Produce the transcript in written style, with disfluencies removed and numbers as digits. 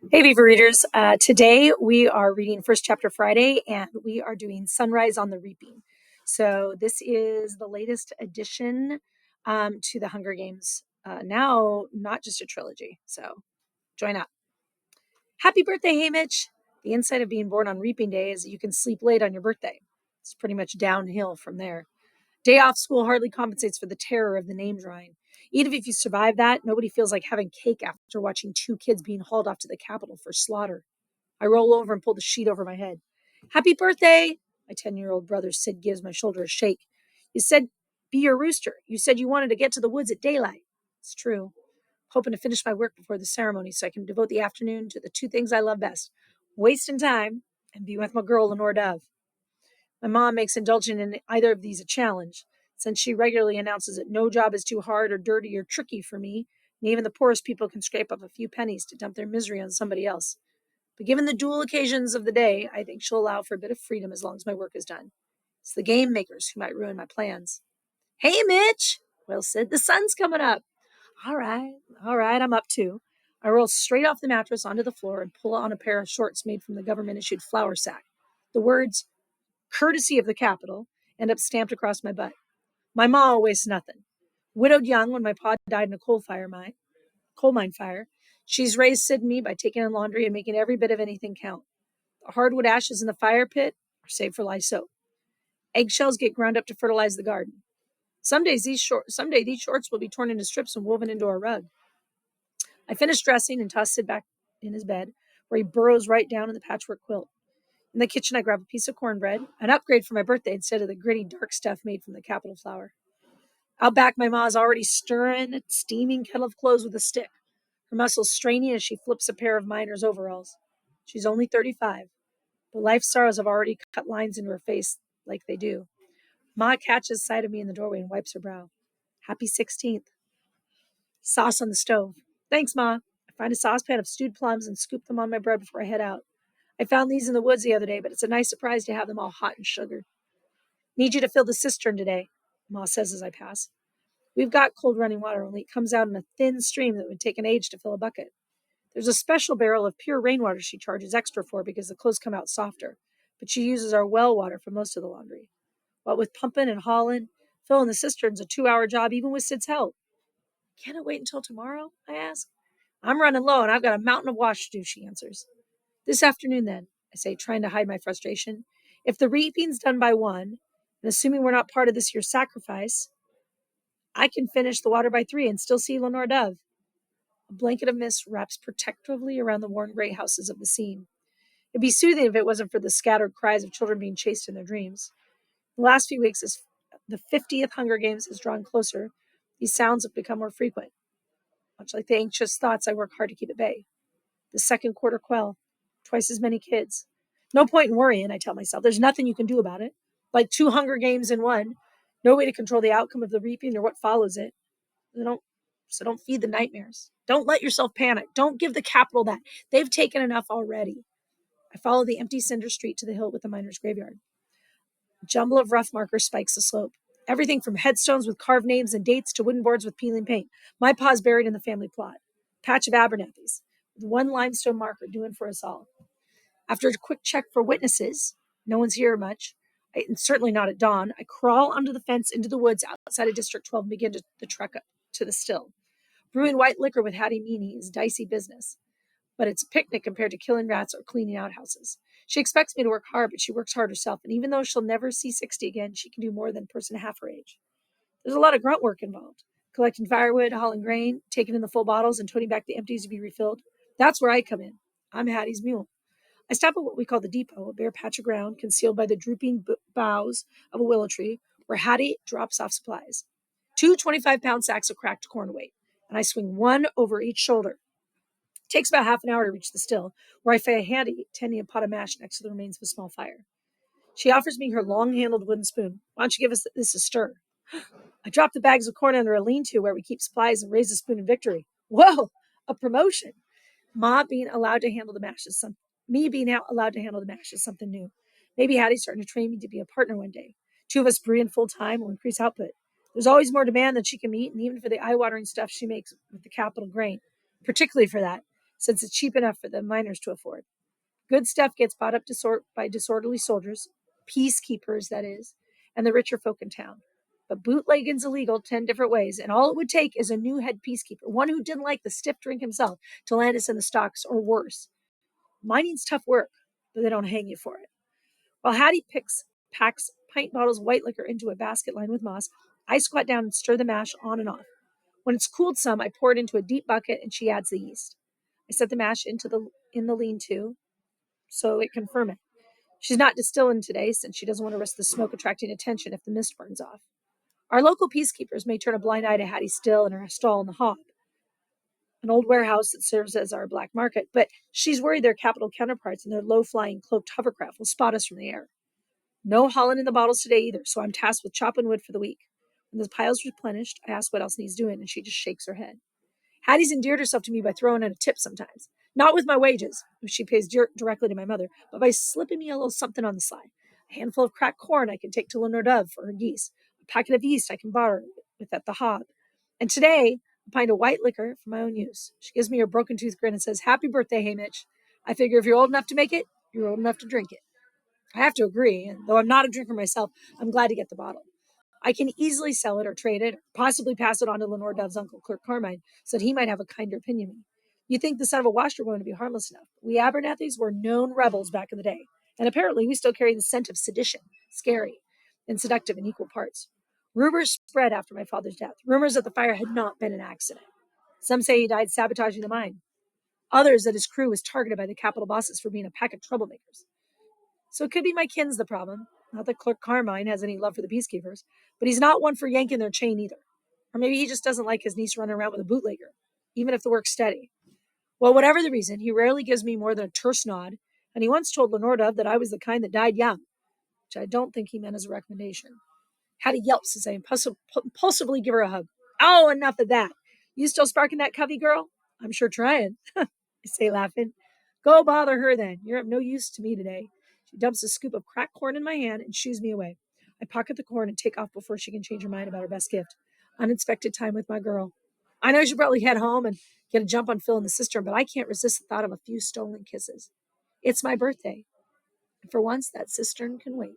Hey, Viva readers. Today we are reading First Chapter Friday and we are doing Sunrise on the Reaping. So, this is the latest addition to the Hunger Games. Now, not just a trilogy. So, join up. Happy birthday, hey Mitch. The insight of being born on Reaping Day is that you can sleep late on your birthday. It's pretty much downhill from there. Day off school hardly compensates for the terror of the name drawing. Even if you survive that, nobody feels like having cake after watching two kids being hauled off to the Capitol for slaughter. I roll over and pull the sheet over my head. Happy birthday! My 10-year-old brother Sid gives my shoulder a shake. You said, be your rooster. You said you wanted to get to the woods at daylight. It's true. Hoping to finish my work before the ceremony so I can devote the afternoon to the two things I love best, wasting time and being with my girl, Lenore Dove. My mom makes indulging in either of these a challenge, since she regularly announces that no job is too hard or dirty or tricky for me, and even the poorest people can scrape up a few pennies to dump their misery on somebody else. But given the dual occasions of the day, I think she'll allow for a bit of freedom as long as my work is done. It's the game makers who might ruin my plans. Hey, Mitch! Will said, the sun's coming up. All right, I'm up too. I roll straight off the mattress onto the floor and pull on a pair of shorts made from the government-issued flour sack. The words, courtesy of the Capitol, end up stamped across my butt. My ma wastes nothing. Widowed young when my pa died in a coal mine fire, she's raised Sid and me by taking in laundry and making every bit of anything count. The hardwood ashes in the fire pit are saved for lye soap. Eggshells get ground up to fertilize the garden. Someday these shorts will be torn into strips and woven into a rug. I finish dressing and toss Sid back in his bed, where he burrows right down in the patchwork quilt. In the kitchen, I grab a piece of cornbread, an upgrade for my birthday instead of the gritty, dark stuff made from the Capitol flour. Out back, my ma's already stirring a steaming kettle of clothes with a stick, her muscles straining as she flips a pair of miner's overalls. She's only 35, but life's sorrows have already cut lines into her face like they do. Ma catches sight of me in the doorway and wipes her brow. Happy 16th. Sauce on the stove. Thanks, Ma. I find a saucepan of stewed plums and scoop them on my bread before I head out. I found these in the woods the other day, but it's a nice surprise to have them all hot and sugared. Need you to fill the cistern today, Ma says as I pass. We've got cold running water, only it comes out in a thin stream that would take an age to fill a bucket. There's a special barrel of pure rainwater she charges extra for because the clothes come out softer, but she uses our well water for most of the laundry. What with pumping and hauling, filling the cistern's a 2-hour job even with Sid's help. Can't it wait until tomorrow? I ask. I'm running low and I've got a mountain of wash to do, she answers. This afternoon, then, I say, trying to hide my frustration. If the reaping's done by 1, and assuming we're not part of this year's sacrifice, I can finish the water by 3 and still see Lenore Dove. A blanket of mist wraps protectively around the worn gray houses of the scene. It'd be soothing if it wasn't for the scattered cries of children being chased in their dreams. The last few weeks, as the 50th Hunger Games has drawn closer, these sounds have become more frequent. Much like the anxious thoughts, I work hard to keep at bay. The second quarter quell, twice as many kids. No point in worrying, I tell myself. There's nothing you can do about it. Like 2 Hunger Games in one. No way to control the outcome of the reaping or what follows it. So don't feed the nightmares. Don't let yourself panic. Don't give the Capitol that. They've taken enough already. I follow the empty cinder street to the hill with the miners' graveyard. A jumble of rough markers spikes the slope. Everything from headstones with carved names and dates to wooden boards with peeling paint. My pa's buried in the family plot. Patch of Abernethys, with one limestone marker doing for us all. After a quick check for witnesses, no one's here much, and certainly not at dawn, I crawl under the fence into the woods outside of District 12 and begin the trek up to the still. Brewing white liquor with Hattie Meany is dicey business, but it's a picnic compared to killing rats or cleaning outhouses. She expects me to work hard, but she works hard herself, and even though she'll never see 60 again, she can do more than a person half her age. There's a lot of grunt work involved. Collecting firewood, hauling grain, taking in the full bottles, and toting back the empties to be refilled. That's where I come in. I'm Hattie's mule. I stop at what we call the depot, a bare patch of ground concealed by the drooping boughs of a willow tree, where Hattie drops off supplies. 2 25-pound sacks of cracked corn weight, and I swing one over each shoulder. It takes about half an hour to reach the still, where I find Hattie tending a pot of mash next to the remains of a small fire. She offers me her long-handled wooden spoon. Why don't you give us this a stir? I drop the bags of corn under a lean-to where we keep supplies and raise the spoon in victory. Whoa, a promotion! Ma being allowed to handle the mash is some. Me being allowed to handle the mash is something new. Maybe Hattie's starting to train me to be a partner one day. 2 of us brewing full time will increase output. There's always more demand than she can meet, and even for the eye-watering stuff she makes with the Capitol grain, particularly for that since it's cheap enough for the miners to afford. Good stuff gets bought up by disorderly soldiers, peacekeepers, that is, and the richer folk in town. But bootlegging's illegal 10 different ways, and all it would take is a new head peacekeeper, one who didn't like the stiff drink himself, to land us in the stocks, or worse. Mining's tough work, but they don't hang you for it. While Hattie packs pint bottles of white liquor into a basket lined with moss, I squat down and stir the mash on and off. When it's cooled some, I pour it into a deep bucket and she adds the yeast. I set the mash in the lean-to so it can ferment. She's not distilling today since she doesn't want to risk the smoke attracting attention if the mist burns off. Our local peacekeepers may turn a blind eye to Hattie's still in her stall in the hob, an old warehouse that serves as our black market, but she's worried their capital counterparts and their low-flying cloaked hovercraft will spot us from the air. No hauling in the bottles today either, so I'm tasked with chopping wood for the week. When the pile's replenished, I ask what else needs doing, and she just shakes her head. Hattie's endeared herself to me by throwing in a tip sometimes. Not with my wages, which she pays directly to my mother, but by slipping me a little something on the sly. A handful of cracked corn I can take to Lenore Dove for her geese. A packet of yeast I can borrow with at the hob. And today, a pint of white liquor for my own use. She gives me her broken tooth grin and says, "Happy birthday, Hamish. I figure if you're old enough to make it, you're old enough to drink it." I have to agree, and though I'm not a drinker myself, I'm glad to get the bottle. I can easily sell it or trade it, or possibly pass it on to Lenore Dove's uncle, Clerk Carmine, so that he might have a kinder opinion of me. You'd think the son of a washerwoman would be harmless enough. We Abernethys were known rebels back in the day, and apparently we still carry the scent of sedition, scary and seductive in equal parts. Rumors spread after my father's death, rumors that the fire had not been an accident. Some say he died sabotaging the mine. Others that his crew was targeted by the capital bosses for being a pack of troublemakers. So it could be my kin's the problem. Not that Clerk Carmine has any love for the peacekeepers, but he's not one for yanking their chain either. Or maybe he just doesn't like his niece running around with a bootlegger, even if the work's steady. Well, whatever the reason, he rarely gives me more than a terse nod, and he once told Lenore Dove that I was the kind that died young, which I don't think he meant as a recommendation. Hattie yelps as I impulsively give her a hug. "Oh, enough of that. You still sparking that covey, girl?" "I'm sure trying," I say, laughing. "Go bother her then. You're of no use to me today." She dumps a scoop of cracked corn in my hand and shoos me away. I pocket the corn and take off before she can change her mind about her best gift. Unexpected time with my girl. I know I should probably head home and get a jump on Phil in the cistern, but I can't resist the thought of a few stolen kisses. It's my birthday, and for once that cistern can wait.